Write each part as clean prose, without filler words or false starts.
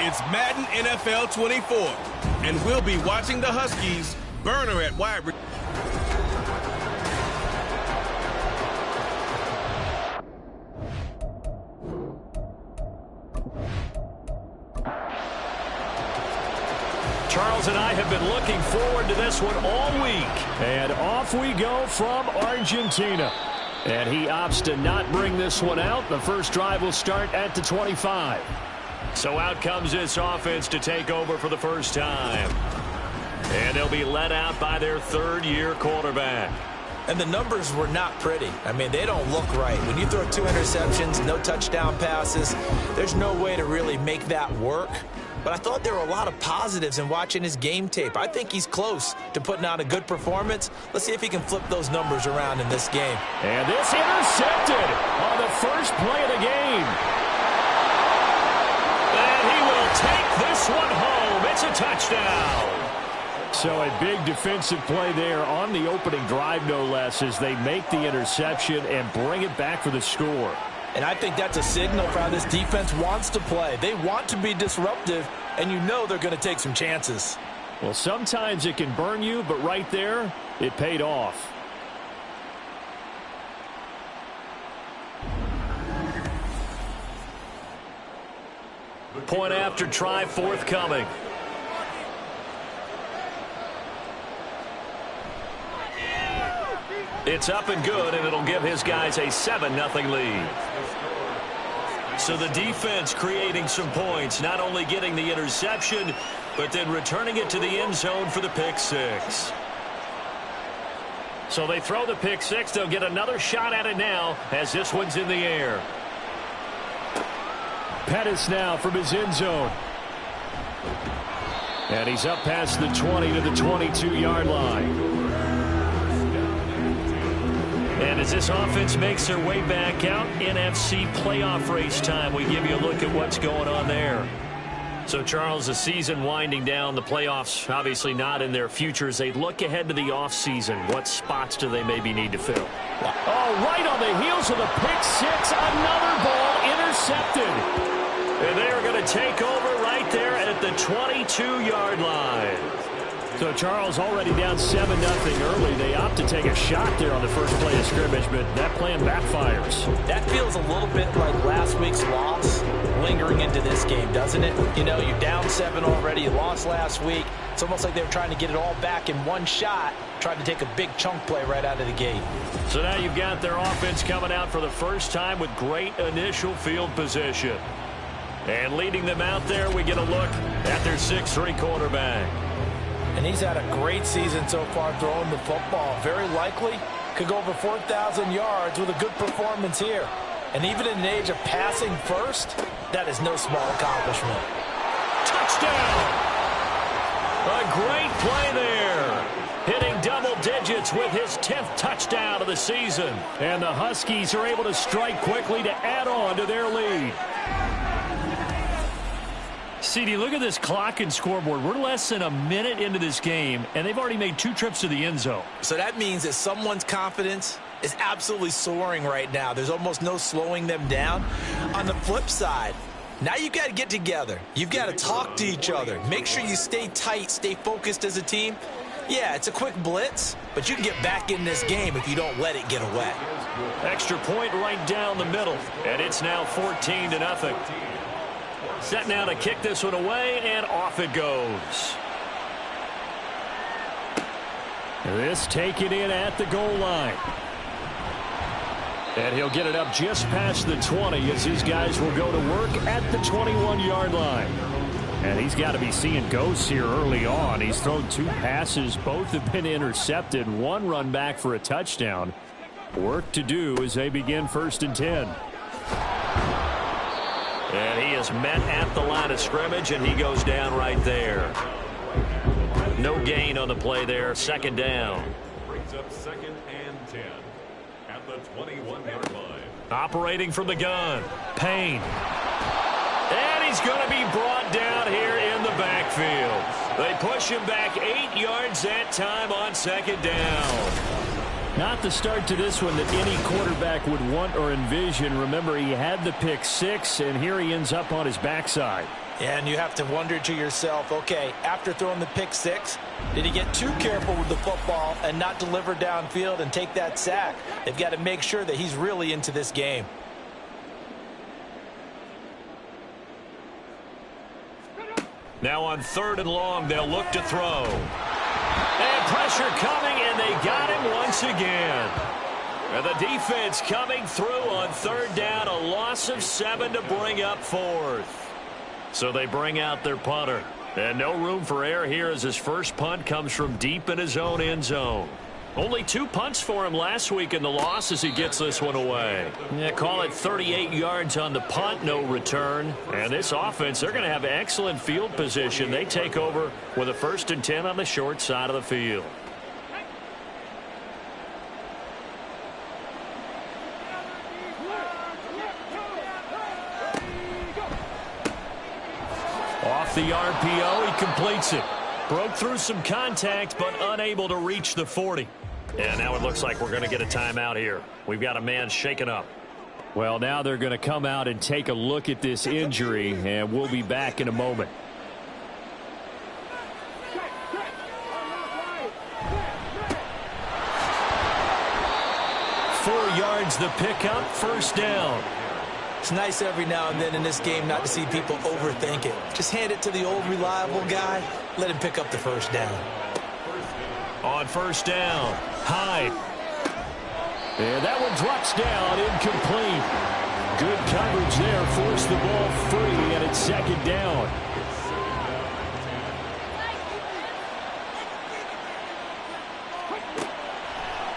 It's Madden NFL 24, and we'll be watching the Huskies burner at wide receiver. Charles and I have been looking forward to this one all week. And off we go from Argentina. And he opts to not bring this one out. The first drive will start at the 25. So out comes this offense to take over for the first time. And they'll be led out by their third-year quarterback. And the numbers were not pretty. I mean, they don't look right. When you throw 2 interceptions, no touchdown passes, there's no way to really make that work. But I thought there were a lot of positives in watching his game tape. I think he's close to putting out a good performance. Let's see if he can flip those numbers around in this game. And this intercepted on the first play of the game. And he will take this one home. It's a touchdown. So a big defensive play there on the opening drive, no less, as they make the interception and bring it back for the score. And I think that's a signal for how this defense wants to play. They want to be disruptive, and you know they're going to take some chances. Well, sometimes it can burn you, but right there, it paid off. Point after try forthcoming. It's up and good, and it'll give his guys a 7-0 lead. So the defense creating some points, not only getting the interception, but then returning it to the end zone for the pick six. So they throw the pick six. They'll get another shot at it now as this one's in the air. Pettis now from his end zone. And he's up past the 20 to the 22-yard line. And as this offense makes their way back out, NFC playoff race time, we give you a look at what's going on there. So, Charles, the season winding down, the playoffs obviously not in their future. As they look ahead to the offseason, what spots do they maybe need to fill? Oh, right on the heels of the pick six, another ball intercepted. And they are going to take over right there at the 22-yard line. So, Charles, already down 7-0 early. They opt to take a shot there on the first play of scrimmage, but that plan backfires. That feels a little bit like last week's loss lingering into this game, doesn't it? You know, you're down 7 already. You lost last week. It's almost like they were trying to get it all back in one shot, trying to take a big chunk play right out of the gate. So now you've got their offense coming out for the first time with great initial field position. And leading them out there, we get a look at their 6'3" quarterback. And he's had a great season so far throwing the football. Very likely could go over 4,000 yards with a good performance here. And even in the age of passing first, that is no small accomplishment. Touchdown! A great play there. Hitting double digits with his 10th touchdown of the season. And the Huskies are able to strike quickly to add on to their lead. CD, look at this clock and scoreboard. We're less than a minute into this game, and they've already made 2 trips to the end zone. So that means that someone's confidence is absolutely soaring right now. There's almost no slowing them down. On the flip side, now you've got to get together. You've got to talk to each other. Make sure you stay tight, stay focused as a team. Yeah, it's a quick blitz, but you can get back in this game if you don't let it get away. Extra point right down the middle, and it's now 14-0. Set now to kick this one away, and off it goes. This taken in at the goal line. And he'll get it up just past the 20 as his guys will go to work at the 21-yard line. And he's got to be seeing ghosts here early on. He's thrown 2 passes. Both have been intercepted. 1 run back for a touchdown. Work to do as they begin 1st and 10. And he is met at the line of scrimmage, and he goes down right there. No gain on the play there. 2nd down. Brings up 2nd and 10 at the 21-yard line. Operating from the gun, Payne. And he's going to be brought down here in the backfield. They push him back 8 yards that time on 2nd down. Not the start to this one that any quarterback would want or envision. Remember, he had the pick 6, and here he ends up on his backside. And you have to wonder to yourself, okay, after throwing the pick six, did he get too careful with the football and not deliver downfield and take that sack? They've got to make sure that he's really into this game. Now on 3rd and long, they'll look to throw. And pressure coming, and they got him once again. And the defense coming through on 3rd down, a loss of 7 to bring up 4th. So they bring out their punter. And no room for error here as his first punt comes from deep in his own end zone. Only 2 punts for him last week in the loss as he gets this one away. Yeah, call it 38 yards on the punt, no return. And this offense, they're going to have excellent field position. They take over with a 1st and 10 on the short side of the field. Off the RPO, he completes it. Broke through some contact, but unable to reach the 40. And now it looks like we're going to get a timeout here. We've got a man shaken up. Well, now they're going to come out and take a look at this injury, and we'll be back in a moment. Four yards the pickup, 1st down. It's nice every now and then in this game not to see people overthink it. Just hand it to the old reliable guy. Let him pick up the 1st down. On 1st down, Hyde. And that one drops down, incomplete. Good coverage there, forced the ball free, and it's 2nd down.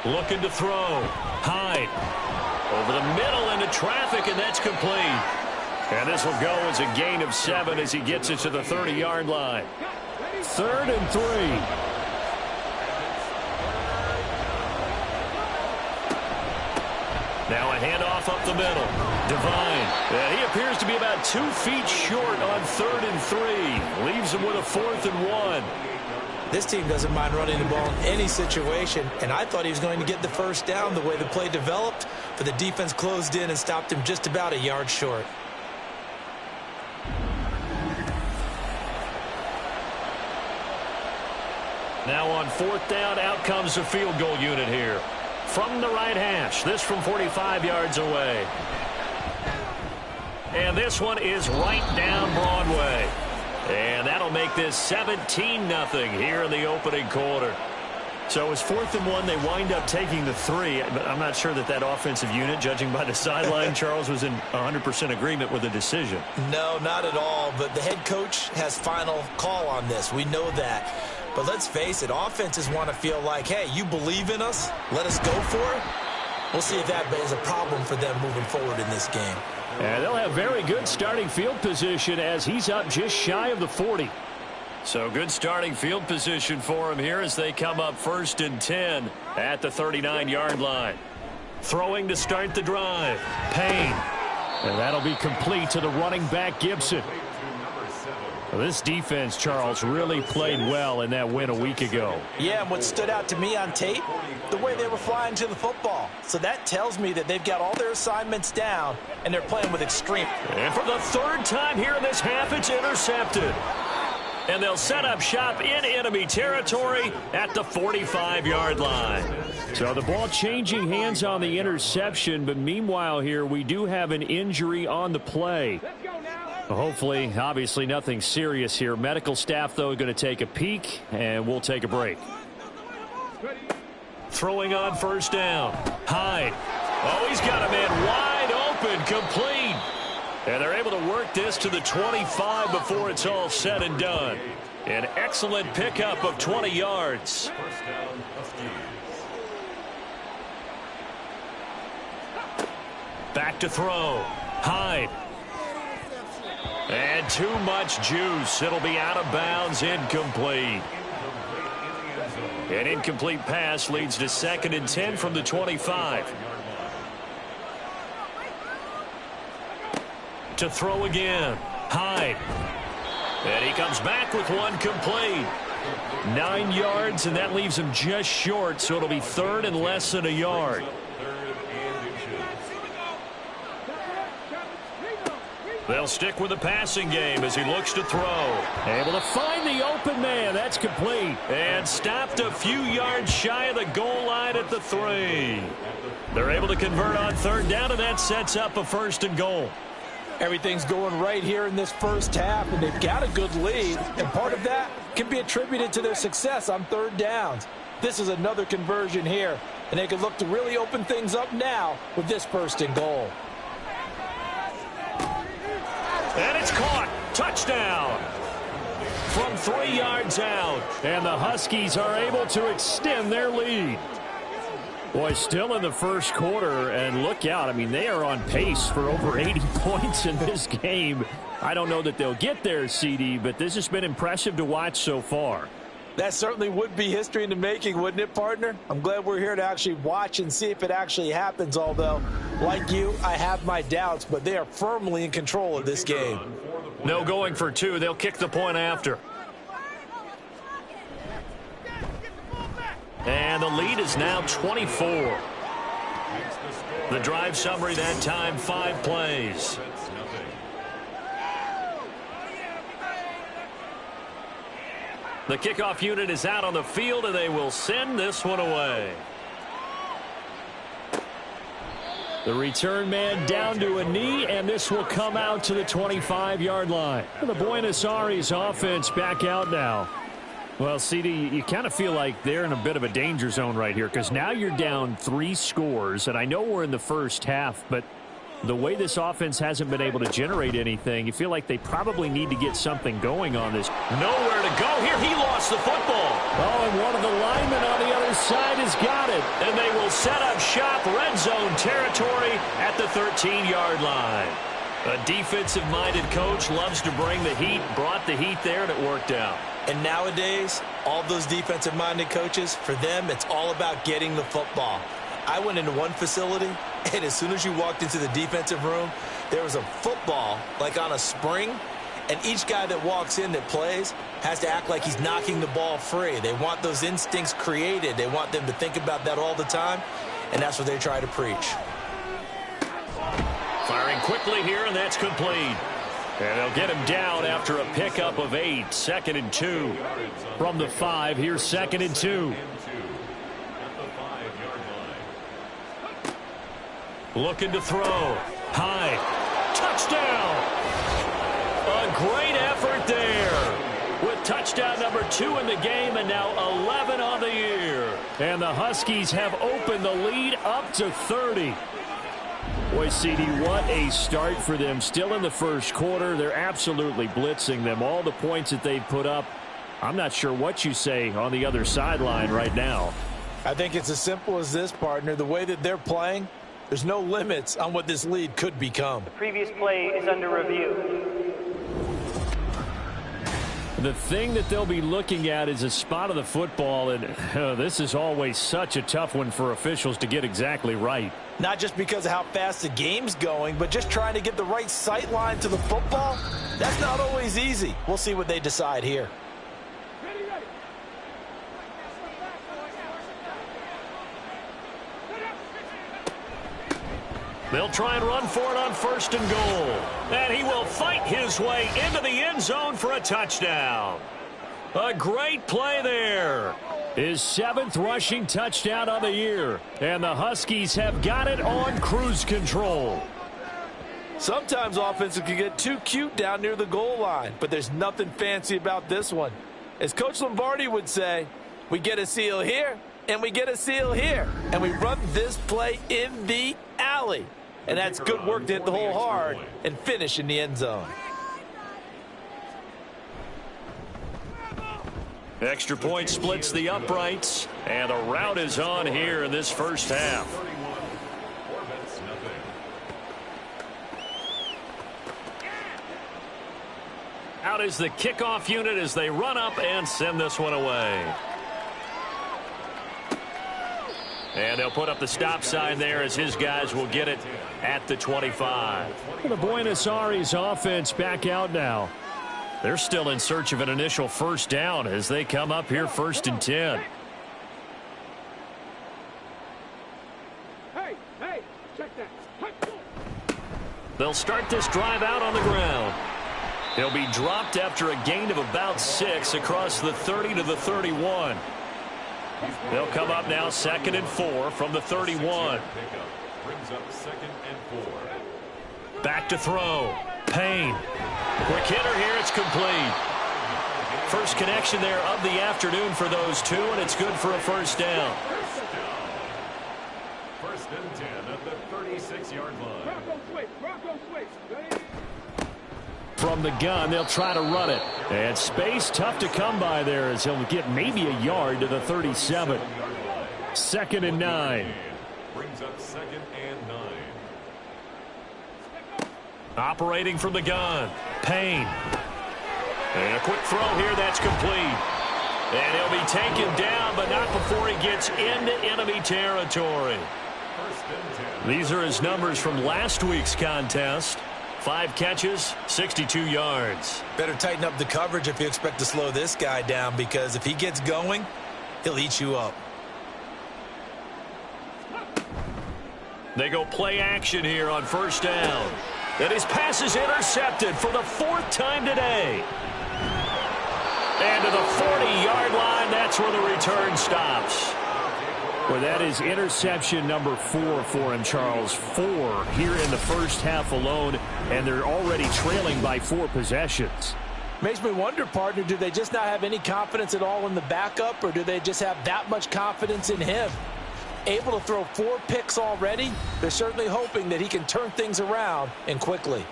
Looking to throw. Hyde. Over the middle into traffic, and that's complete. And this will go as a gain of 7 as he gets it to the 30-yard line. 3rd and 3. Now a handoff up the middle. Devine. And he appears to be about 2 feet short on 3rd and 3. Leaves him with a 4th and 1. This team doesn't mind running the ball in any situation, and I thought he was going to get the 1st down the way the play developed, but the defense closed in and stopped him just about a yard short. Now on 4th down, out comes the field goal unit here. From the right hash, this from 45 yards away. And this one is right down Broadway. And that'll make this 17-0 here in the opening quarter. So it's 4th and 1. They wind up taking the 3. But I'm not sure that that offensive unit, judging by the sideline, Charles, was in 100% agreement with the decision. No, not at all. But the head coach has final call on this. We know that. But let's face it, offenses want to feel like, hey, you believe in us? Let us go for it? We'll see if that is a problem for them moving forward in this game. And they'll have very good starting field position as he's up just shy of the 40. So good starting field position for him here as they come up 1st and 10 at the 39-yard line. Throwing to start the drive. Payne. And that'll be complete to the running back Gibson. Well, this defense, Charles, really played well in that win a week ago. Yeah, and what stood out to me on tape, the way they were flying to the football. So that tells me that they've got all their assignments down, and they're playing with extreme. And for the 3rd time here in this half, it's intercepted. And they'll set up shop in enemy territory at the 45-yard line. So the ball changing hands on the interception, but meanwhile here we do have an injury on the play. Hopefully, obviously nothing serious here. Medical staff, though, going to take a peek, and we'll take a break. Throwing on 1st down. Hyde. Oh, he's got a man wide open, complete. And they're able to work this to the 25 before it's all said and done. An excellent pickup of 20 yards. Back to throw. Hyde. And too much juice. It'll be out of bounds, incomplete. An incomplete pass leads to 2nd and 10 from the 25. To throw again. Hyde. And he comes back with one complete. 9 yards, and that leaves him just short, so it'll be 3rd and less than a yard. They'll stick with the passing game as he looks to throw. Able to find the open man. That's complete. And stopped a few yards shy of the goal line at the 3. They're able to convert on third down, and that sets up a 1st and goal. Everything's going right here in this first half, and they've got a good lead. And part of that can be attributed to their success on third downs. This is another conversion here, and they can look to really open things up now with this 1st and goal. And it's caught. Touchdown. From 3 yards out. And the Huskies are able to extend their lead. Boy, still in the first quarter, and look out. I mean, they are on pace for over 80 points in this game. I don't know that they'll get there, CD, but this has been impressive to watch so far. That certainly would be history in the making, wouldn't it, partner? I'm glad we're here to actually watch and see if it actually happens, although, like you, I have my doubts, but they are firmly in control of this game. No going for 2. They'll kick the point after. And the lead is now 24. The drive summary that time, 5 plays. The kickoff unit is out on the field, and they will send this one away. The return man down to a knee, and this will come out to the 25-yard line. The Buenos Aires offense back out now. Well, CD, you kind of feel like they're in a bit of a danger zone right here because now you're down 3 scores, and I know we're in the first half, but the way this offense hasn't been able to generate anything, you feel like they probably need to get something going on this. Nowhere to go here. He lost the football. Oh, and one of the linemen on the other side has got it. And they will set up shop, red zone territory at the 13-yard line. A defensive-minded coach loves to bring the heat, brought the heat there, and it worked out. And nowadays, all those defensive-minded coaches, for them, it's all about getting the football. I went into one facility, and as soon as you walked into the defensive room, there was a football, like on a spring, and each guy that walks in that plays has to act like he's knocking the ball free. They want those instincts created. They want them to think about that all the time, and that's what they try to preach. Firing quickly here, and that's complete. And they'll get him down after a pickup of 8. 2nd and 2. From the 5, here's 2nd and 2. Looking to throw. High. Touchdown! A great effort there. With touchdown number 2 in the game and now 11 on the year. And the Huskies have opened the lead up to 30. Boy, CD, what a start for them. Still in the first quarter. They're absolutely blitzing them. All the points that they've put up, I'm not sure what you say on the other sideline right now. I think it's as simple as this, partner. The way that they're playing, there's no limits on what this lead could become. The previous play is under review. The thing that they'll be looking at is a spot of the football, and this is always such a tough one for officials to get exactly right. Not just because of how fast the game's going, but just trying to get the right sight line to the football. That's not always easy. We'll see what they decide here. They'll try and run for it on 1st and goal. And he will fight his way into the end zone for a touchdown. A great play there. His 7th rushing touchdown of the year. And the Huskies have got it on cruise control. Sometimes offenses can get too cute down near the goal line, but there's nothing fancy about this one. As Coach Lombardi would say, we get a seal here, and we get a seal here. And we run this play in the alley. And that's good work to hit the hole hard and finish in the end zone. Extra point splits the uprights, and the route is on here in this first half. Out is the kickoff unit as they run up and send this one away. And they'll put up the stop sign there as his guys will get it at the 25. The Buenos Aires offense back out now. They're still in search of an initial first down as they come up here 1st and 10. They'll start this drive out on the ground. He'll be dropped after a gain of about 6 across the 30 to the 31. They'll come up now 2nd and 4 from the 31. Brings up 2nd and 4. Back to throw. Payne. Quick hitter here. It's complete. First connection there of the afternoon for those two, and it's good for a first down. 1st and 10 at the 36-yard line. From the gun, they'll try to run it. And space tough to come by there as he'll get maybe a yard to the 37. 2nd and 9. Brings up 2nd and 9. Operating from the gun. Payne. And a quick throw here that's complete. And he'll be taken down, but not before he gets into enemy territory. These are his numbers from last week's contest. 5 catches, 62 yards. Better tighten up the coverage if you expect to slow this guy down, because if he gets going, he'll eat you up. They go play action here on first down. And his pass is intercepted for the 4th time today. And to the 40-yard line, that's where the return stops. Well, that is interception number 4 for him, Charles. 4 here in the first half alone, and they're already trailing by 4 possessions. Makes me wonder, partner, do they just not have any confidence at all in the backup, or do they just have that much confidence in him? Able to throw 4 picks already, they're certainly hoping that he can turn things around and quickly.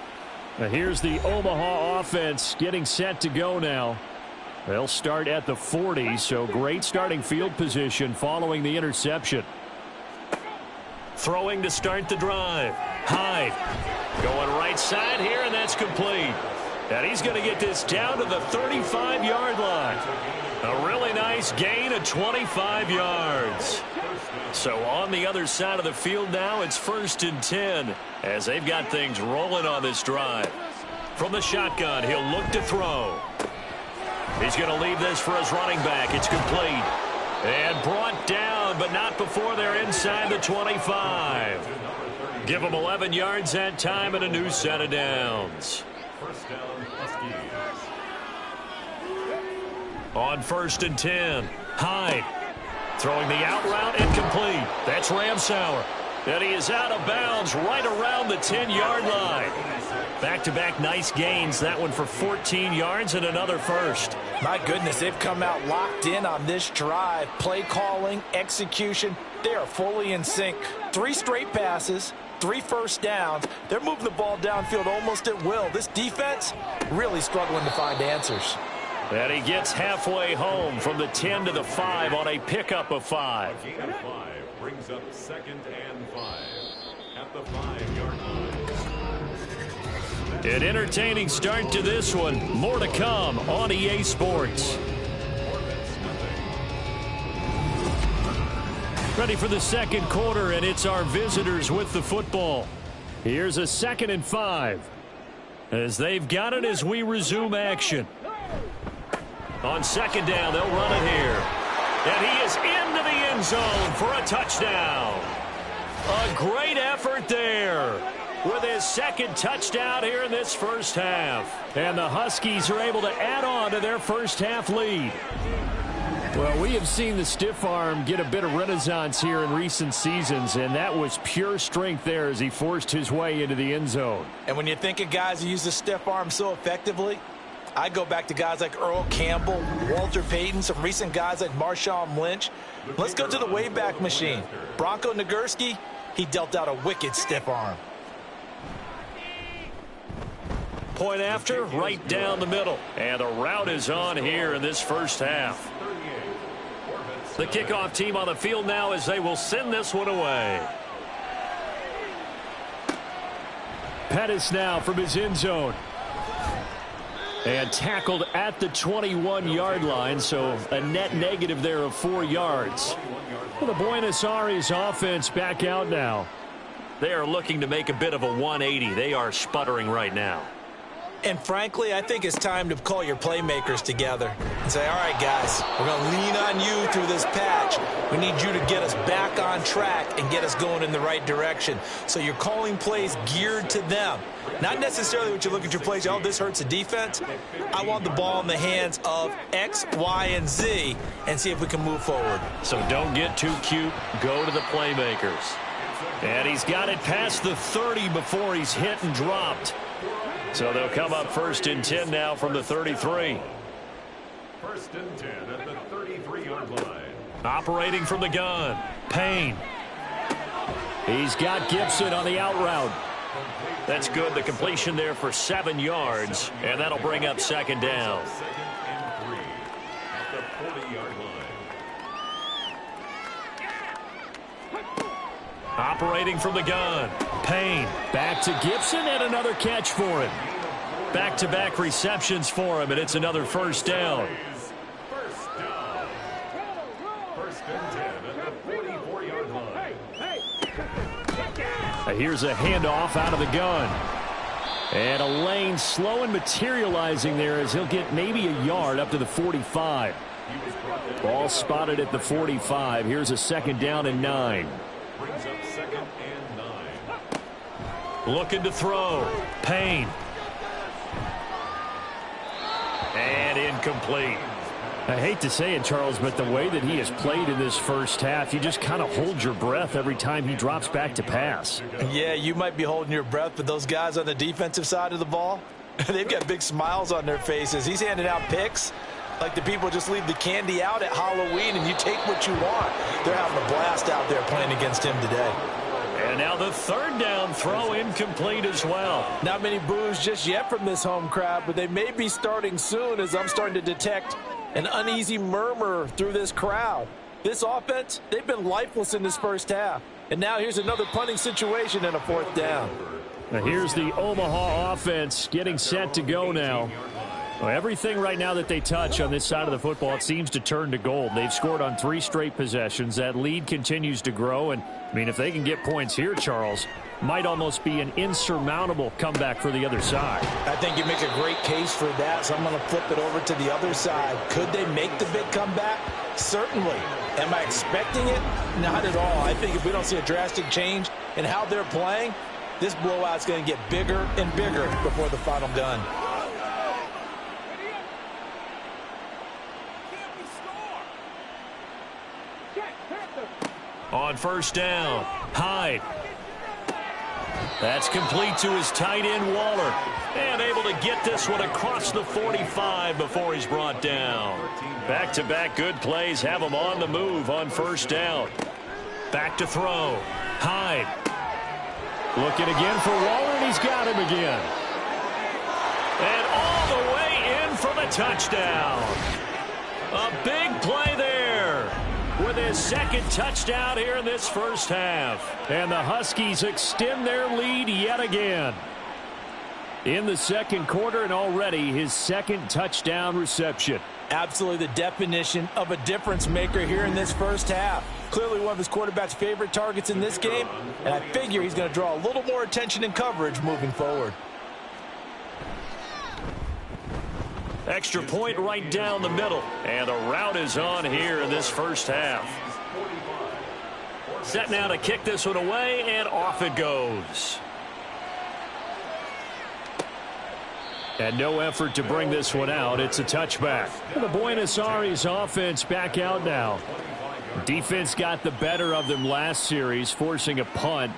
Now here's the Omaha offense getting set to go now. They'll start at the 40, so great starting field position following the interception. Throwing to start the drive. Hyde going right side here, and that's complete. And he's going to get this down to the 35-yard line. A really nice gain of 25 yards. So on the other side of the field now, it's 1st and 10 as they've got things rolling on this drive. From the shotgun, he'll look to throw. He's going to leave this for his running back. It's complete. And brought down, but not before they're inside the 25. Give them 11 yards that time and a new set of downs. First down, Huskies. On 1st and 10, Hyde throwing the out route incomplete. That's Ramsauer. And he is out of bounds right around the 10-yard line. Back-to-back nice gains. That one for 14 yards and another first. My goodness, they've come out locked in on this drive. Play calling, execution, they are fully in sync. 3 straight passes, 3 first downs. They're moving the ball downfield almost at will. This defense really struggling to find answers. And he gets halfway home from the 10 to the 5 on a pickup of 5. Gain of 5 brings up 2nd and 5 at the 5-yard line. An entertaining start to this one. More to come on EA Sports. Ready for the second quarter, and it's our visitors with the football. Here's a 2nd and 5 as they've got it as we resume action. On 2nd down, they'll run it here. And he is into the end zone for a touchdown. A great effort there with his 2nd touchdown here in this first half. And the Huskies are able to add on to their first half lead. Well, we have seen the stiff arm get a bit of renaissance here in recent seasons, and that was pure strength there as he forced his way into the end zone. And when you think of guys who use the stiff arm so effectively, I go back to guys like Earl Campbell, Walter Payton, some recent guys like Marshawn Lynch. Let's go to the Wayback Machine. Bronco Nagurski, he dealt out a wicked stiff arm. Point after, right down the middle. And the route is on here in this first half. The kickoff team on the field now as they will send this one away. Pettis now from his end zone. And tackled at the 21-yard line, so a net negative there of 4 yards. Well, the Buenos Aires offense back out now. They are looking to make a bit of a 180. They are sputtering right now. And frankly, I think it's time to call your playmakers together. and say, all right, guys, we're going to lean on you through this patch. We need you to get us back on track and get us going in the right direction. So you're calling plays geared to them. Not necessarily what you look at your plays, oh, this hurts the defense. I want the ball in the hands of X, Y, and Z and see if we can move forward. So don't get too cute. Go to the playmakers. And he's got it past the 30 before he's hit and dropped. So they'll come up 1st and 10 now from the 33. 1st and 10 at the 33-yard line. Operating from the gun, Payne. He's got Gibson on the out route. That's good. The completion there for 7 yards, and that'll bring up 2nd down. 2nd and 3 at the 40-yard line. Operating from the gun, Payne. Back to Gibson, and another catch for him. Back-to-back receptions for him, and it's another 1st down. 1st down. 1st and 10 at the 44-yard line. Here's a handoff out of the gun. And a lane slow and materializing there as he'll get maybe a yard up to the 45. Ball spotted at the 45. Here's a 2nd down and 9. Brings up 2nd and 9. Looking to throw. Payne. And incomplete. I hate to say it, Charles, but the way that he has played in this first half, you just kind of hold your breath every time he drops back to pass. Yeah, you might be holding your breath, but those guys on the defensive side of the ball, they've got big smiles on their faces. He's handing out picks like the people just leave the candy out at Halloween and you take what you want. They're having a blast out there playing against him today. And now the 3rd down throw incomplete as well. Not many boos just yet from this home crowd, but they may be starting soon as I'm starting to detect an uneasy murmur through this crowd. This offense, they've been lifeless in this first half. And now here's another punting situation and a 4th down. Now here's the Omaha offense getting set to go now. Well, everything right now that they touch on this side of the football, it seems to turn to gold. They've scored on 3 straight possessions. That lead continues to grow. And, I mean, if they can get points here, Charles, might almost be an insurmountable comeback for the other side. I think you make a great case for that, so I'm going to flip it over to the other side. Could they make the big comeback? Certainly. Am I expecting it? Not at all. I think if we don't see a drastic change in how they're playing, this blowout's going to get bigger and bigger before the final gun. On 1st down, Hyde. That's complete to his tight end, Waller. And able to get this one across the 45 before he's brought down. Back-to-back good plays have him on the move on 1st down. Back to throw. Hyde. Looking again for Waller, and he's got him again. And all the way in for the touchdown. A big play there with his 2nd touchdown here in this first half. And the Huskies extend their lead yet again. In the 2nd quarter, and already his 2nd touchdown reception. Absolutely the definition of a difference maker here in this first half. Clearly one of his quarterback's favorite targets in this game, and I figure he's going to draw a little more attention and coverage moving forward. Extra point right down the middle. And the route is on here in this first half. Set now to kick this one away, and off it goes. And no effort to bring this one out. It's a touchback. The Buenos Aires offense back out now. Defense got the better of them last series, forcing a punt.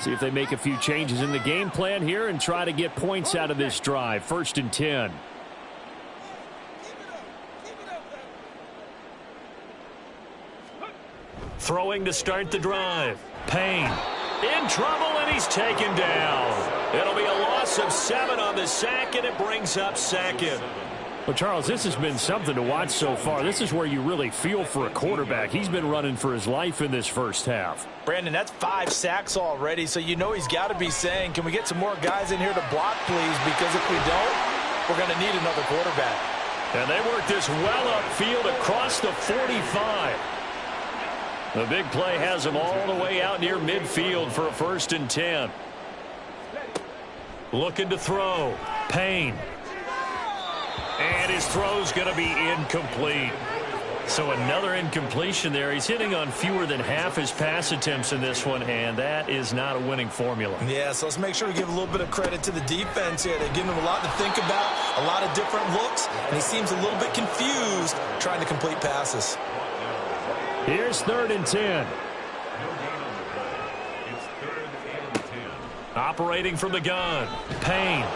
See if they make a few changes in the game plan here and try to get points out of this drive. 1st and 10. Throwing to start the drive. Payne in trouble, and he's taken down. It'll be a loss of 7 on the sack, and it brings up 2nd. Well, Charles, this has been something to watch so far. This is where you really feel for a quarterback. He's been running for his life in this first half. Brandon, that's 5 sacks already, so you know he's got to be saying, can we get some more guys in here to block, please? Because if we don't, we're going to need another quarterback. And they work this well upfield across the 45. The big play has him all the way out near midfield for a 1st and 10. Looking to throw. Payne. And his throw's going to be incomplete. So another incompletion there. He's hitting on fewer than half his pass attempts in this one, and that is not a winning formula. Yeah, so let's make sure we give a little bit of credit to the defense here. They're giving him a lot to think about, a lot of different looks, and he seems a little bit confused trying to complete passes. Here's 3rd and 10. It's 3rd and 10. Operating from the gun. Payne.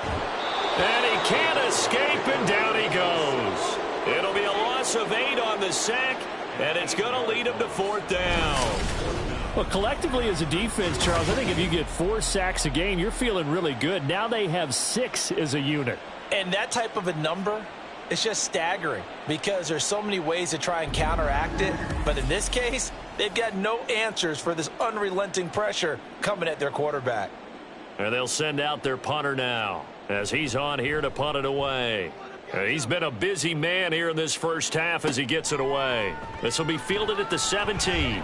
And he can't escape, and down he goes. It'll be a loss of 8 on the sack, and it's going to lead him to 4th down. Well, collectively as a defense, Charles, I think if you get 4 sacks a game, you're feeling really good. Now they have 6 as a unit. And that type of a number, it's just staggering because there's so many ways to try and counteract it. But in this case, they've got no answers for this unrelenting pressure coming at their quarterback. And they'll send out their punter now as he's on here to punt it away. He's been a busy man here in this first half as he gets it away. This will be fielded at the 17.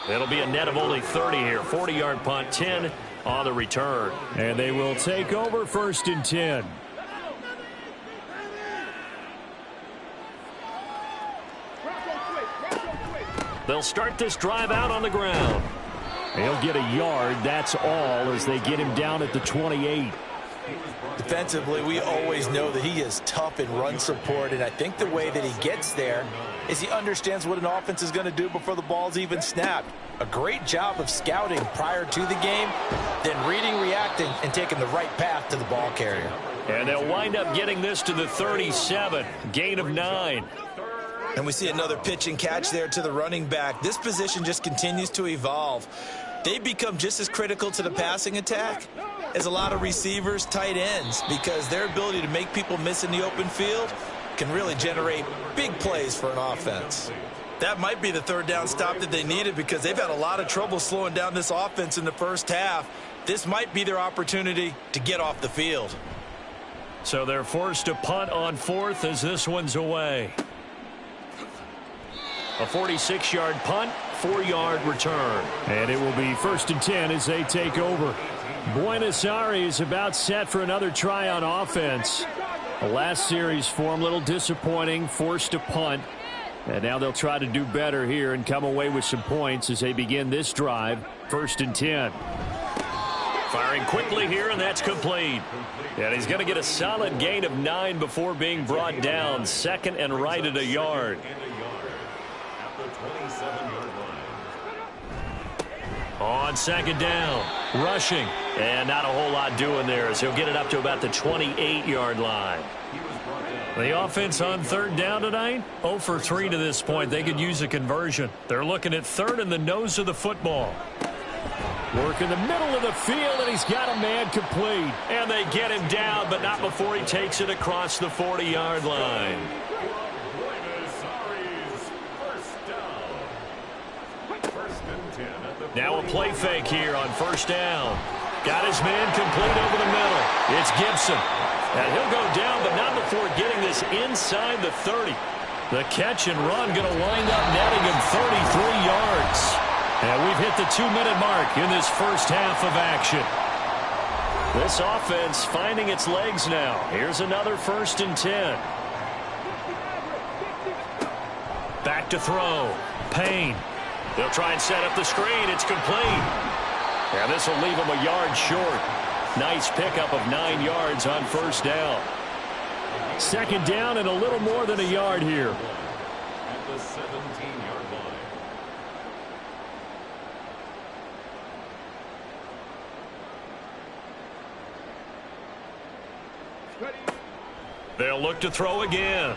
It'll be a net of only 30 here. 40-yard punt, 10 on the return. And they will take over 1st and 10. They'll start this drive out on the ground. He'll get a yard, that's all, as they get him down at the 28. Defensively, we always know that he is tough in run support, and I think the way that he gets there is he understands what an offense is going to do before the ball's even snapped. A great job of scouting prior to the game, then reading, reacting, and taking the right path to the ball carrier. And they'll wind up getting this to the 37, gain of 9. And we see another pitch and catch there to the running back. This position just continues to evolve. They become just as critical to the passing attack as a lot of receivers, tight ends, because their ability to make people miss in the open field can really generate big plays for an offense. That might be the 3rd down stop that they needed because they've had a lot of trouble slowing down this offense in the first half. This might be their opportunity to get off the field. So they're forced to punt on 4th as this one's away. A 46-yard punt, 4-yard return. And it will be 1st and 10 as they take over. Buenos Aires about set for another try on offense. The last series for him, a little disappointing, forced to punt. And now they'll try to do better here and come away with some points as they begin this drive. 1st and 10. Firing quickly here, and that's complete. And he's going to get a solid gain of 9 before being brought down. 2nd and right at a yard. On 2nd down, rushing, and not a whole lot doing there as he'll get it up to about the 28-yard line. The offense on 3rd down tonight, 0 for 3 to this point. They could use a conversion. They're looking at 3rd in the nose of the football. Work in the middle of the field, and he's got a man complete. And they get him down, but not before he takes it across the 40-yard line. Now a play fake here on 1st down. Got his man complete over the middle. It's Gibson. And he'll go down, but not before getting this inside the 30. The catch and run going to wind up netting him 33 yards. And we've hit the 2-minute mark in this first half of action. This offense finding its legs now. Here's another 1st and 10. Back to throw. Payne. They'll try and set up the screen. It's complete. And this will leave them a yard short. Nice pickup of 9 yards on 1st down. 2nd down and a little more than a yard here. At the 17-yard line. They'll look to throw again.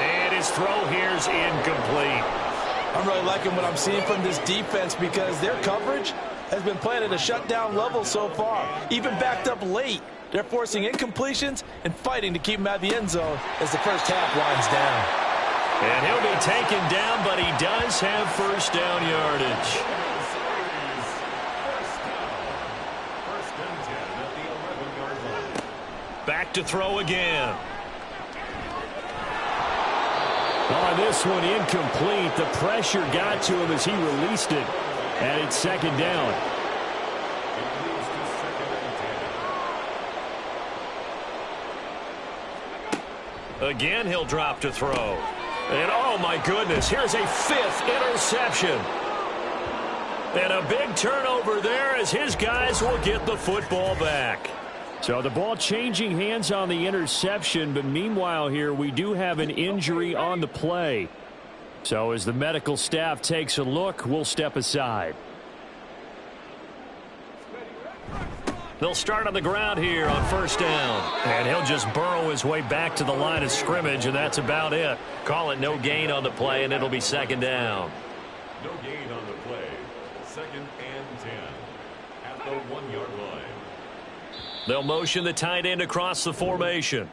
And his throw here's incomplete. I'm really liking what I'm seeing from this defense because their coverage has been playing at a shutdown level so far. Even backed up late, they're forcing incompletions and fighting to keep him out of the end zone as the first half winds down. And he'll be taken down, but he does have 1st down yardage. First and 10 at the 11-yard line. Back to throw again. On this one, incomplete. The pressure got to him as he released it. And it's 2nd down. Again, he'll drop to throw. And, oh, my goodness, here's a 5th interception. And a big turnover there as his guys will get the football back. So the ball changing hands on the interception, but meanwhile here we do have an injury on the play. So as the medical staff takes a look, we'll step aside. They'll start on the ground here on first down. And he'll just burrow his way back to the line of scrimmage, and that's about it. Call it no gain on the play, and it'll be second down. No gain on the play. 2nd and 10 at the 1-yard line. They'll motion the tight end across the formation.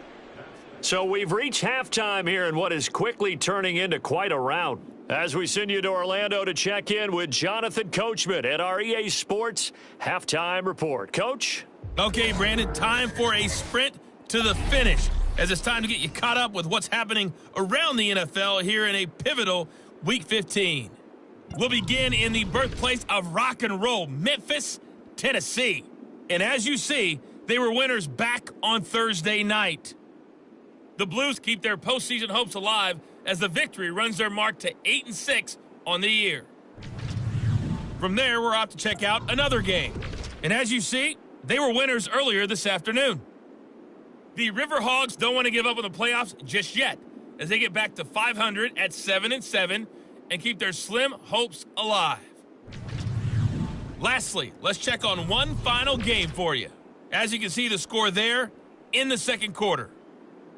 So we've reached halftime here in what is quickly turning into quite a rout. As we send you to Orlando to check in with Jonathan Coachman at our EA Sports Halftime Report. Coach? Okay, Brandon, time for a sprint to the finish, as it's time to get you caught up with what's happening around the NFL here in a pivotal Week 15. We'll begin in the birthplace of rock and roll, Memphis, Tennessee. And as you see, they were winners back on Thursday night. The Blues keep their postseason hopes alive as the victory runs their mark to 8-6 on the year. From there, we're off to check out another game. And as you see, they were winners earlier this afternoon. The Riverhogs don't want to give up on the playoffs just yet, as they get back to 500 at 7-7 and keep their slim hopes alive. Lastly, let's check on one final game for you. As you can see the score there in the second quarter.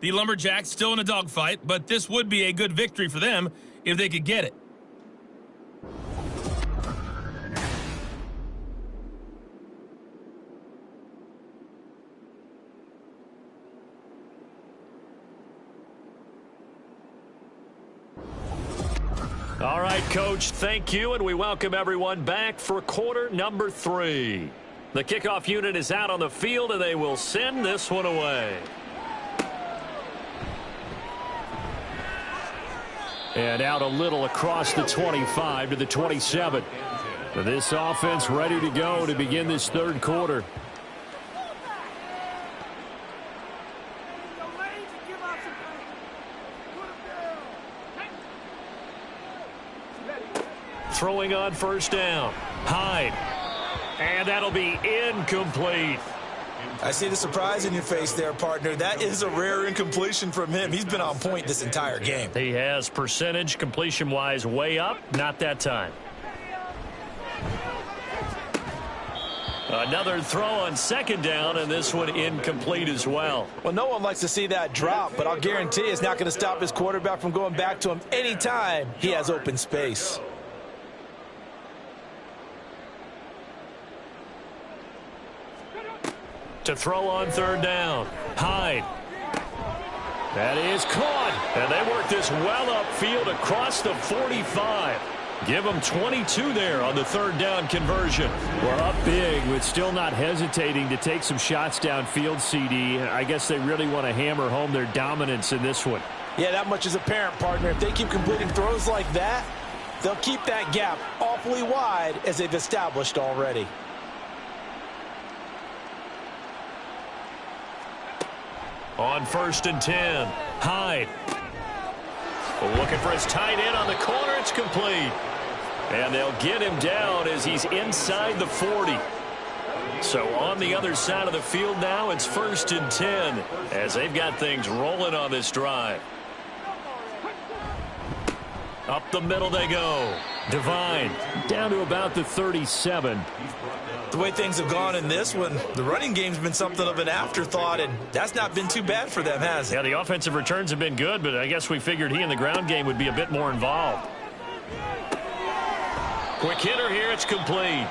The Lumberjacks still in a dogfight, but this would be a good victory for them if they could get it. All right, Coach, thank you, and we welcome everyone back for quarter number 3. The kickoff unit is out on the field, and they will send this one away. And out a little across the 25 to the 27. This offense ready to go to begin this third quarter. Throwing on first down. Hyde. And that'll be incomplete. I see the surprise in your face there, partner. That is a rare incompletion from him. He's been on point this entire game. He has percentage completion-wise way up. Not that time. Another throw on second down, and this one incomplete as well. Well, no one likes to see that drop, but I'll guarantee it's not going to stop his quarterback from going back to him anytime he has open space. To throw on third down. Hyde. That is caught. And they work this well upfield across the 45. Give them 22 there on the third down conversion. Well, up big, but still not hesitating to take some shots downfield, CD. I guess they really want to hammer home their dominance in this one. Yeah, that much is apparent, partner. If they keep completing throws like that, they'll keep that gap awfully wide as they've established already. On first and 10, Hyde. Looking for his tight end on the corner. It's complete. And they'll get him down as he's inside the 40. So on the other side of the field now, it's first and 10 as they've got things rolling on this drive. Up the middle they go. Devine down to about the 37. The way things have gone in this one, the running game's been something of an afterthought, and that's not been too bad for them, has it? Yeah, the offensive returns have been good, but I guess we figured he in the ground game would be a bit more involved. Quick hitter here, it's complete.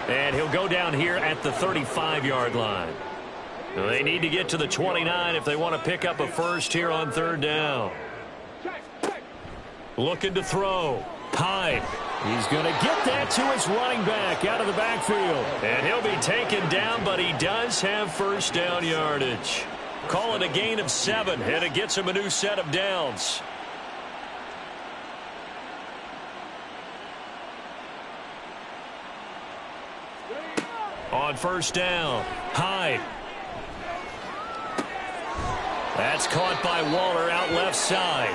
And he'll go down here at the 35-yard line. They need to get to the 29 if they want to pick up a first here on third down. Looking to throw. Hyde. He's going to get that to his running back out of the backfield. And he'll be taken down, but he does have first down yardage. Call it a gain of 7, and it gets him a new set of downs. On first down, Hyde. That That's caught by Waller out left side.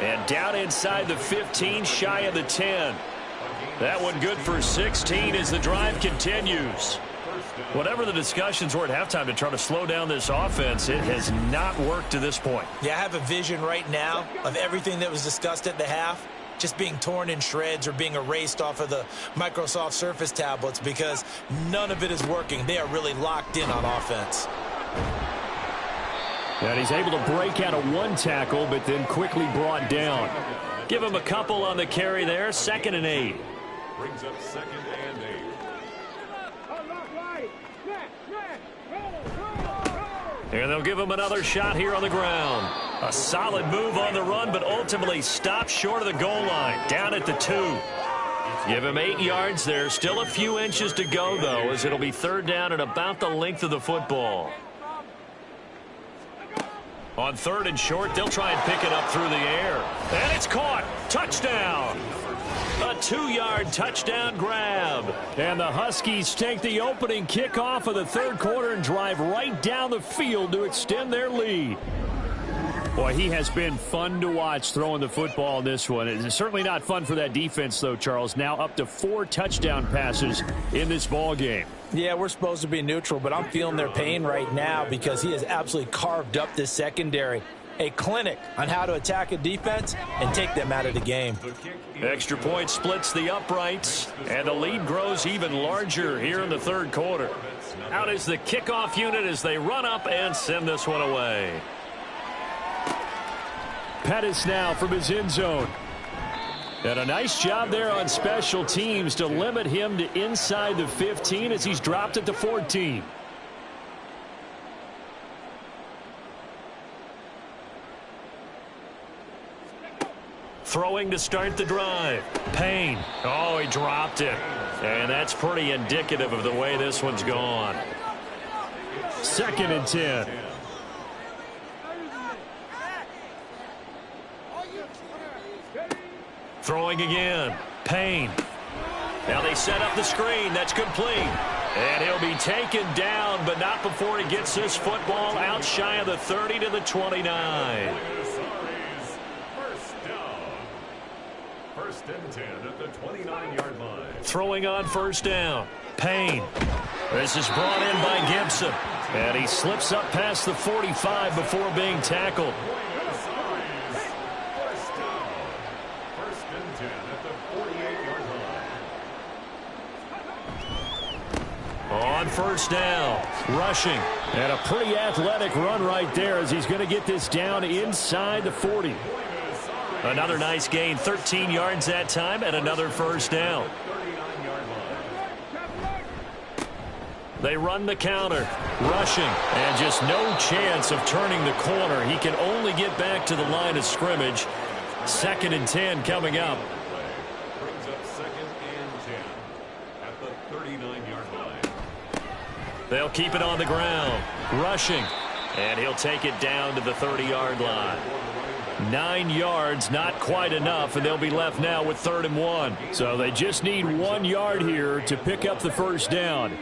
And down inside the 15, shy of the 10. That one good for 16 as the drive continues. Whatever the discussions were at halftime to try to slow down this offense, it has not worked to this point. Yeah, I have a vision right now of everything that was discussed at the half just being torn in shreds or being erased off of the Microsoft Surface tablets because none of it is working. They are really locked in on offense. And he's able to break out of one tackle, but then quickly brought down. Give him a couple on the carry there. 2nd and 8. Brings up 2nd and 8. And they'll give him another shot here on the ground. A solid move on the run, but ultimately stopped short of the goal line. Down at the 2. Give him 8 yards there. Still a few inches to go, though, as it'll be 3rd down and about the length of the football. On 3rd and short, they'll try and pick it up through the air. And it's caught. Touchdown. A 2-yard touchdown grab. And the Huskies take the opening kickoff of the 3rd quarter and drive right down the field to extend their lead. Boy, he has been fun to watch throwing the football in this one. It's certainly not fun for that defense, though, Charles. Now up to 4 touchdown passes in this ball game. Yeah, we're supposed to be neutral, but I'm feeling their pain right now because he has absolutely carved up this secondary. A clinic on how to attack a defense and take them out of the game. Extra point splits the uprights, and the lead grows even larger here in the 3rd quarter. Out is the kickoff unit as they run up and send this one away. Pettis now from his end zone. And a nice job there on special teams to limit him to inside the 15 as he's dropped it to 14. Throwing to start the drive. Payne. Oh, he dropped it. And that's pretty indicative of the way this one's gone. 2nd and 10. Throwing again. Payne. Now they set up the screen. That's complete. And he'll be taken down, but not before he gets this football out shy of the 30 to the 29. First and 10 at the 29-yard line. Throwing on 1st down. Payne. This is brought in by Gibson. And he slips up past the 45 before being tackled. First and 10 at the 48-yard line. On 1st down. Rushing. And a pretty athletic run right there as he's going to get this down inside the 40. Another nice gain, 13 yards that time, and another 1st down. They run the counter, rushing, and just no chance of turning the corner. He can only get back to the line of scrimmage. 2nd and 10 coming up. Brings up 2nd and 10 at the 39-yard line. They'll keep it on the ground, rushing, and he'll take it down to the 30-yard line. 9 yards, not quite enough, and they'll be left now with 3rd and 1. So they just need 1 yard here to pick up the 1st down.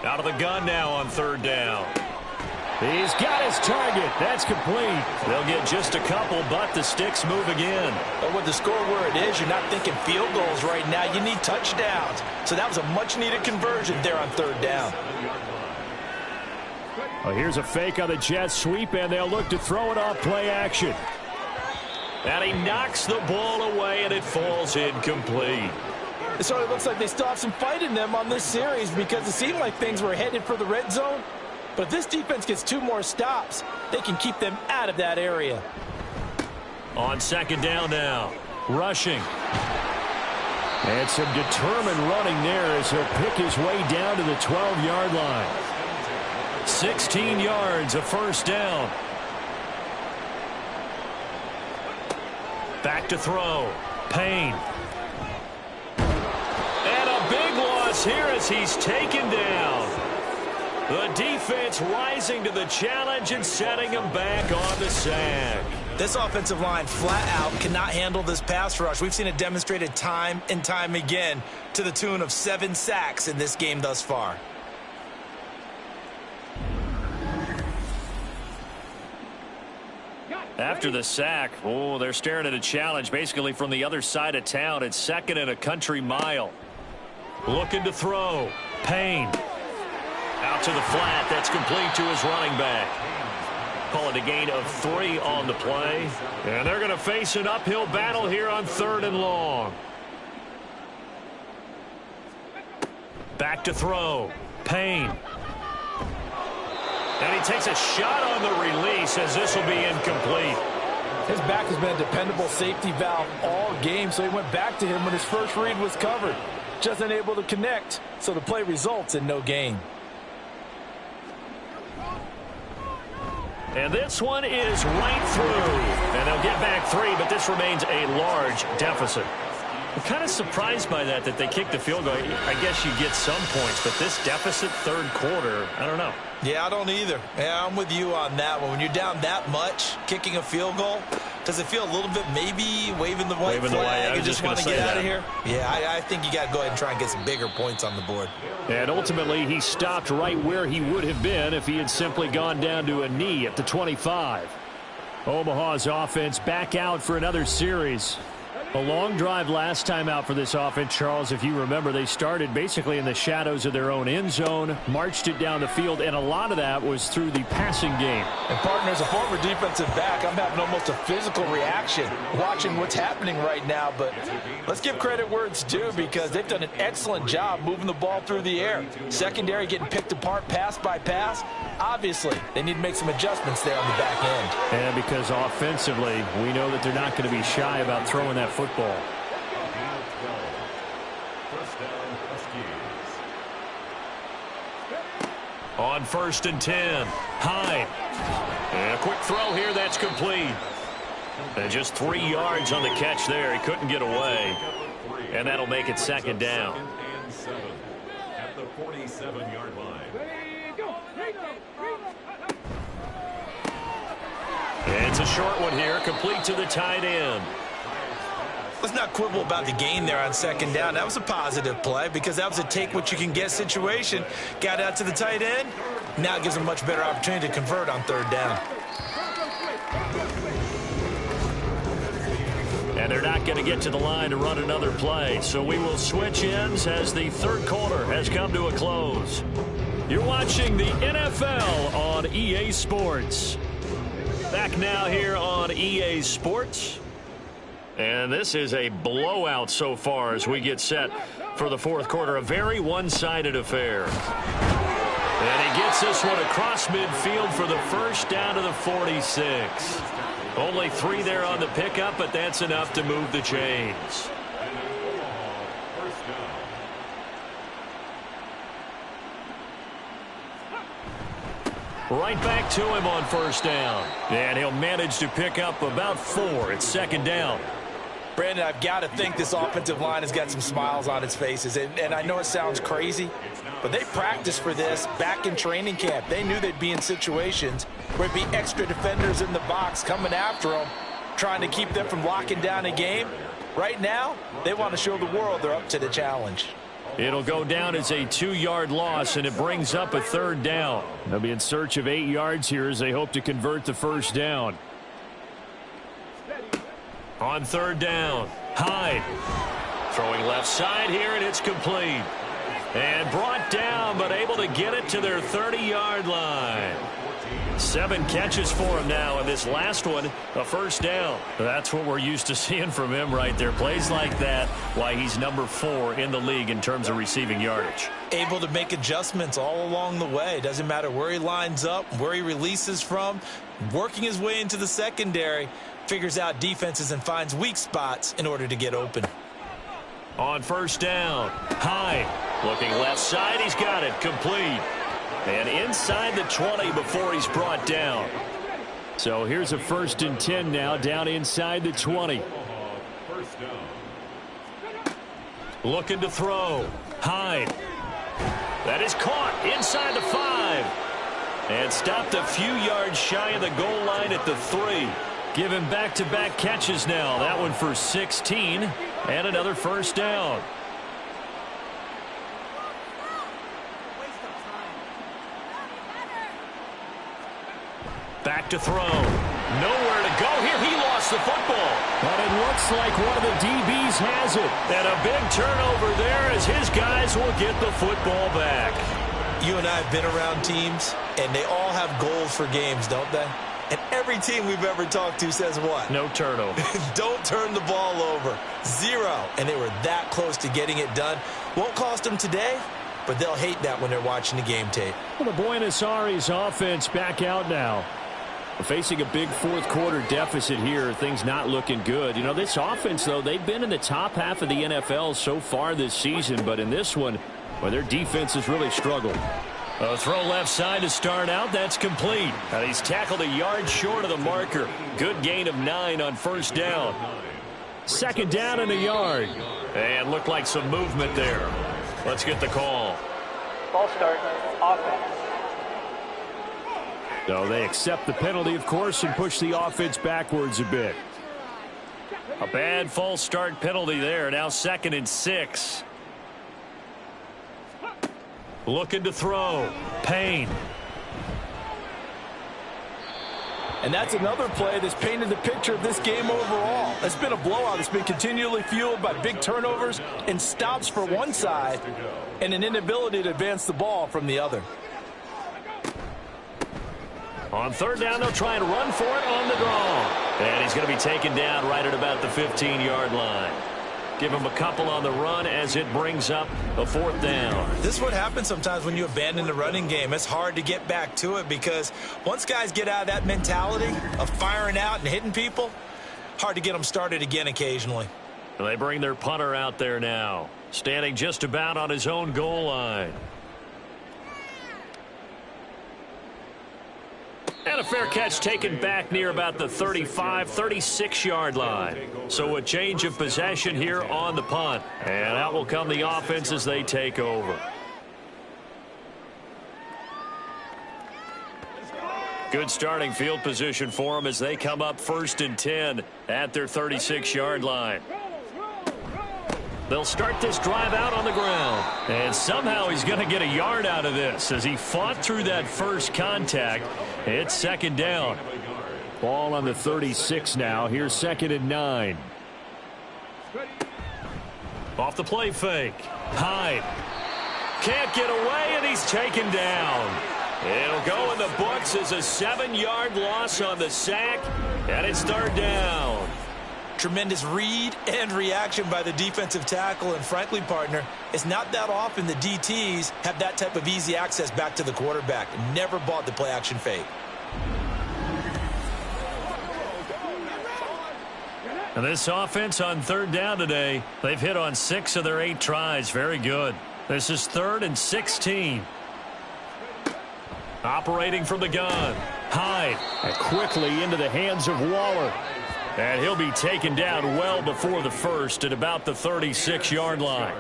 Out of the gun now on 3rd down. He's got his target. That's complete. They'll get just a couple, but the sticks move again. But with the score where it is, you're not thinking field goals right now. You need touchdowns. So that was a much-needed conversion there on 3rd down. Well, here's a fake on the jet sweep, and they'll look to throw it off play action. And he knocks the ball away, and it falls incomplete. It sort of looks like they still have some fight in them on this series because it seemed like things were headed for the red zone. But if this defense gets 2 more stops, they can keep them out of that area. On 2nd down now, rushing. And some determined running there as he'll pick his way down to the 12-yard line. 16 yards, a 1st down. Back to throw. Payne. And a big loss here as he's taken down. The defense rising to the challenge and setting him back on the sack. This offensive line flat out cannot handle this pass rush. We've seen it demonstrated time and time again to the tune of 7 sacks in this game thus far. After the sack, oh, they're staring at a challenge basically from the other side of town. It's 2nd and a country mile. Looking to throw. Payne. Out to the flat. That's complete to his running back. Call it a gain of 3 on the play. And they're going to face an uphill battle here on 3rd and long. Back to throw. Payne. And he takes a shot on the release as this will be incomplete. His back has been a dependable safety valve all game, so he went back to him when his first read was covered. Just unable to connect, so the play results in no gain. And this one is right through. And they'll get back 3, but this remains a large deficit. I'm kind of surprised by that they kicked the field goal. I guess you get some points, but this deficit 3rd quarter, I don't know. Yeah, I don't either. Yeah, I'm with you on that one. When you're down that much, kicking a field goal, does it feel a little bit maybe waving the white flag and just want to get out of here? Yeah, I think you got to go ahead and try and get some bigger points on the board. And ultimately, he stopped right where he would have been if he had simply gone down to a knee at the 25. Omaha's offense back out for another series. A long drive last time out for this offense, Charles. If you remember, they started basically in the shadows of their own end zone, marched it down the field, and a lot of that was through the passing game. And, partner, as a former defensive back, I'm having almost a physical reaction watching what's happening right now. But let's give credit where it's due because they've done an excellent job moving the ball through the air. Secondary getting picked apart pass by pass. Obviously, they need to make some adjustments there on the back end. And because offensively, we know that they're not going to be shy about throwing that football. On 1st and 10, Hyde. And a quick throw here, that's complete. And just 3 yards on the catch there. He couldn't get away. And that'll make it 2nd down. And 7 at the 47-yard line. It's a short one here, complete to the tight end. Let's not quibble about the gain there on 2nd down. That was a positive play because that was a take-what-you-can-get situation. Got out to the tight end. Now it gives them a much better opportunity to convert on 3rd down. And they're not going to get to the line to run another play. So we will switch ends as the 3rd quarter has come to a close. You're watching the NFL on EA Sports. Back now here on EA Sports. And this is a blowout so far as we get set for the 4th quarter. A very one-sided affair. And he gets this one across midfield for the first down to the 46. Only 3 there on the pickup, but that's enough to move the chains. Right back to him on 1st down. And he'll manage to pick up about 4. It's 2nd down. Brandon, I've got to think this offensive line has got some smiles on its faces. And I know it sounds crazy, but they practiced for this back in training camp. They knew they'd be in situations where it'd be extra defenders in the box coming after them, trying to keep them from locking down a game. Right now, they want to show the world they're up to the challenge. It'll go down as a 2-yard loss, and it brings up a 3rd down. They'll be in search of 8 yards here as they hope to convert the 1st down. On 3rd down, Hyde. Throwing left side here, and it's complete. And brought down, but able to get it to their 30-yard line. 7 catches for him now, and this last one, a 1st down. That's what we're used to seeing from him right there. Plays like that, why he's number 4 in the league in terms of receiving yardage. Able to make adjustments all along the way. Doesn't matter where he lines up, where he releases from. Working his way into the secondary, figures out defenses and finds weak spots in order to get open. On 1st down, Hyde. Looking left side, he's got it, complete. And inside the 20 before he's brought down. So here's a 1st and 10 now, down inside the 20. Looking to throw. Hyde. That is caught inside the 5. And stopped a few yards shy of the goal line at the 3. Give him back-to-back catches now. That one for 16. And another 1st down. Back to throw. Nowhere to go here. He lost the football. But it looks like one of the DBs has it. And a big turnover there as his guys will get the football back. You and I have been around teams, and they all have goals for games, don't they? And every team we've ever talked to says what? No turnover. Don't turn the ball over. 0. And they were that close to getting it done. Won't cost them today, but they'll hate that when they're watching the game tape. Well, the Buenos Aires offense back out now. Facing a big fourth quarter deficit here, things not looking good. You know, this offense, though, they've been in the top half of the NFL so far this season, but in this one, well, their defense has really struggled. A throw left side to start out. That's complete. And he's tackled a yard short of the marker. Good gain of 9 on first down. Second down and a yard. And looked like some movement there. Let's get the call. Ball start, offense. So they accept the penalty, of course, and push the offense backwards a bit. A bad false start penalty there. Now 2nd and 6. Looking to throw. Payne. And that's another play that's painted the picture of this game overall. It's been a blowout. It's been continually fueled by big turnovers and stops for one side and an inability to advance the ball from the other. On third down, they'll try and run for it on the draw. And he's going to be taken down right at about the 15-yard line. Give him a couple on the run as it brings up a 4th down. This is what happens sometimes when you abandon the running game. It's hard to get back to it because once guys get out of that mentality of firing out and hitting people, hard to get them started again occasionally. And they bring their punter out there now, standing just about on his own goal line. And a fair catch taken back near about the 35, 36-yard line. So a change of possession here on the punt. And out will come the offense as they take over. Good starting field position for them as they come up 1st and 10 at their 36-yard line. They'll start this drive out on the ground. And somehow he's going to get a yard out of this as he fought through that first contact. It's 2nd down. Ball on the 36 now. Here's 2nd and 9. Off the play fake. Hyde. Can't get away, and he's taken down. It'll go in the books as a 7-yard loss on the sack. And it's 3rd down. Tremendous read and reaction by the defensive tackle, and frankly, partner, it's not that often the DTs have that type of easy access back to the quarterback. Never bought the play action fake. And this offense on 3rd down today, they've hit on 6 of their 8 tries. Very good. This is 3rd and 16. Operating from the gun. Hyde. And quickly into the hands of Waller. And he'll be taken down well before the first at about the 36-yard line.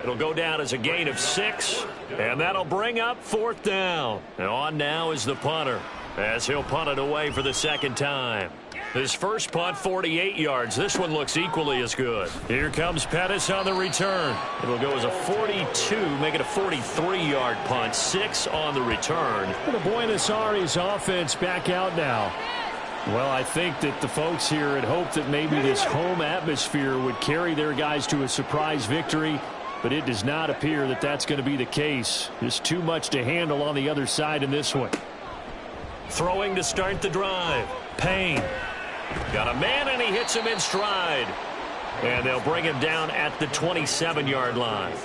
It'll go down as a gain of 6, and that'll bring up 4th down. And on now is the punter as he'll punt it away for the 2nd time. His first punt, 48 yards. This one looks equally as good. Here comes Pettis on the return. It'll go as a 42, make it a 43-yard punt, 6 on the return. The Buenos Aires offense back out now. Well, I think that the folks here had hoped that maybe this home atmosphere would carry their guys to a surprise victory, but it does not appear that that's going to be the case. There's too much to handle on the other side in this one. Throwing to start the drive. Payne. Got a man, and he hits him in stride. And they'll bring him down at the 27-yard line.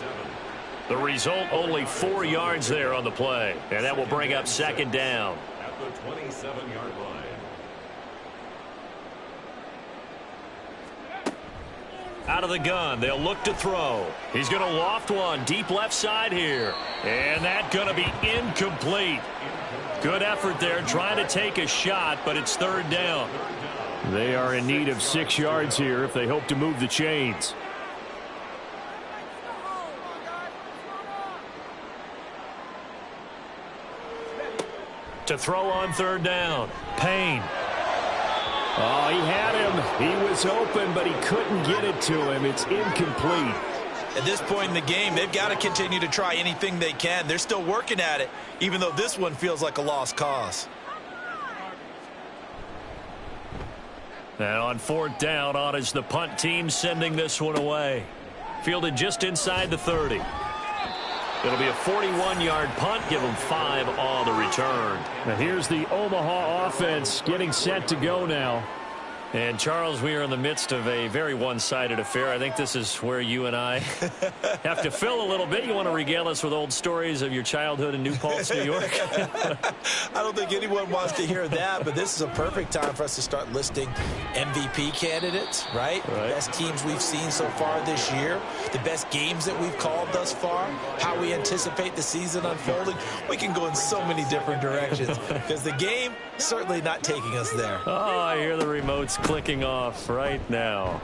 The result, only 4 yards there on the play. And that will bring up 2nd down. At the 27-yard line. Out of the gun, they'll look to throw. He's going to loft one deep left side here. And that's going to be incomplete. Good effort there trying to take a shot, but it's 3rd down. They are in need of 6 yards here if they hope to move the chains. To throw on 3rd down. Payne. Oh, he had him. He was open, but he couldn't get it to him. It's incomplete. At this point in the game, they've got to continue to try anything they can. They're still working at it, even though this one feels like a lost cause. And on 4th down, on is the punt team sending this one away. Fielded just inside the 30. It'll be a 41-yard punt. Give them 5 on the return. Now here's the Omaha offense getting set to go now. And, Charles, we are in the midst of a very one-sided affair. I think this is where you and I have to fill a little bit. You want to regale us with old stories of your childhood in New Paltz, New York? I don't think anyone wants to hear that, but this is a perfect time for us to start listing MVP candidates, right? The best teams we've seen so far this year, the best games that we've called thus far, how we anticipate the season unfolding. We can go in so many different directions because the game certainly not taking us there. Oh, I hear the remotes clicking off right now.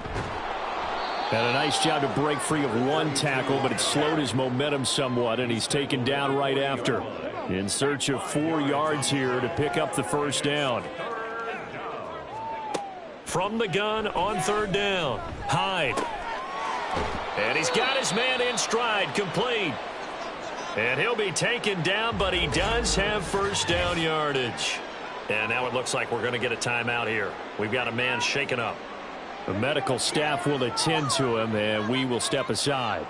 And a nice job to break free of one tackle, but it slowed his momentum somewhat, and he's taken down right after. In search of 4 yards here to pick up the first down. From the gun on 3rd down, Hyde. And he's got his man in stride, complete. And he'll be taken down, but he does have first down yardage. And now it looks like we're going to get a timeout here. We've got a man shaken up. The medical staff will attend to him, and we will step aside.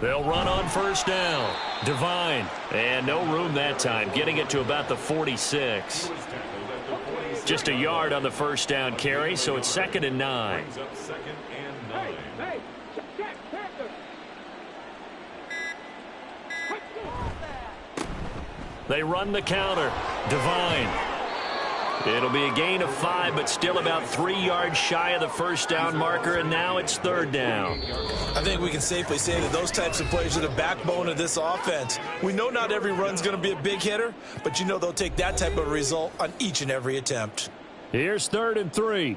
They'll run on 1st down. Devine. And no room that time, getting it to about the 46. Just a yard on the 1st down carry, so it's 2nd and 9. They run the counter. Devine. It'll be a gain of 5, but still about 3 yards shy of the first down marker, and now it's 3rd down. I think we can safely say that those types of players are the backbone of this offense. We know not every run's going to be a big hitter, but you know they'll take that type of result on each and every attempt. Here's 3rd and 3.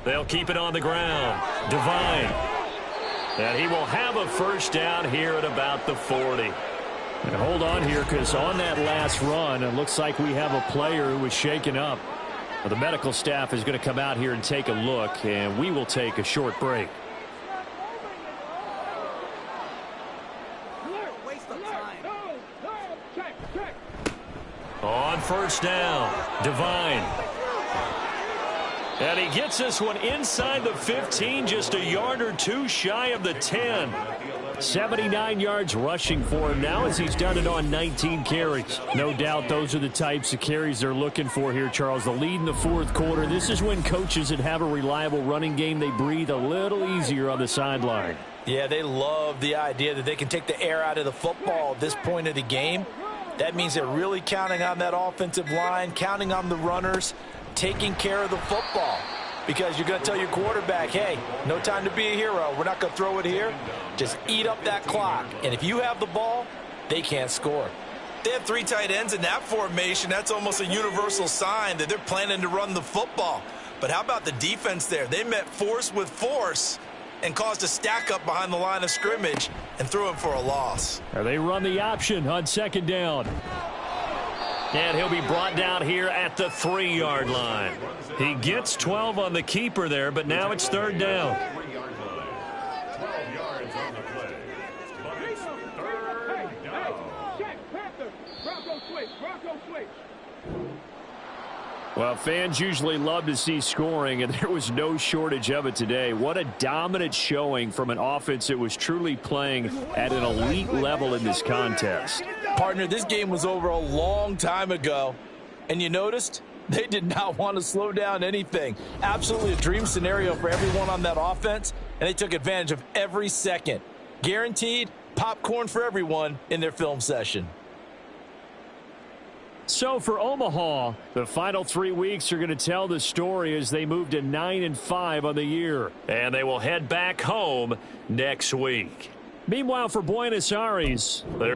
They'll keep it on the ground. Devine. And he will have a first down here at about the 40. And hold on here, because on that last run, it looks like we have a player who was shaken up. Well, the medical staff is going to come out here and take a look, and we will take a short break. On 1st down, Devine. And he gets this one inside the 15, just a yard or 2 shy of the 10. 79 yards rushing for him now as he's done it on 19 carries. No doubt those are the types of carries they're looking for here, Charles. The lead in the 4th quarter. This is when coaches that have a reliable running game, they breathe a little easier on the sideline. Yeah, they love the idea that they can take the air out of the football at this point of the game. That means they're really counting on that offensive line, counting on the runners, taking care of the football. Because you're going to tell your quarterback, hey, no time to be a hero. We're not going to throw it here. Just eat up that clock. And if you have the ball, they can't score. They have 3 tight ends in that formation. That's almost a universal sign that they're planning to run the football. But how about the defense there? They met force with force and caused a stack up behind the line of scrimmage and threw him for a loss. They run the option on 2nd down. And he'll be brought down here at the 3-yard line. He gets 12 on the keeper there, but now it's 3rd down. Well, fans usually love to see scoring, and there was no shortage of it today. What a dominant showing from an offense that was truly playing at an elite level in this contest. Partner, this game was over a long time ago, and you noticed they did not want to slow down anything. Absolutely a dream scenario for everyone on that offense, and they took advantage of every second. Guaranteed popcorn for everyone in their film session. So for Omaha, the final 3 weeks are going to tell the story as they move to 9-5 on the year. And they will head back home next week. Meanwhile, for Buenos Aires, they're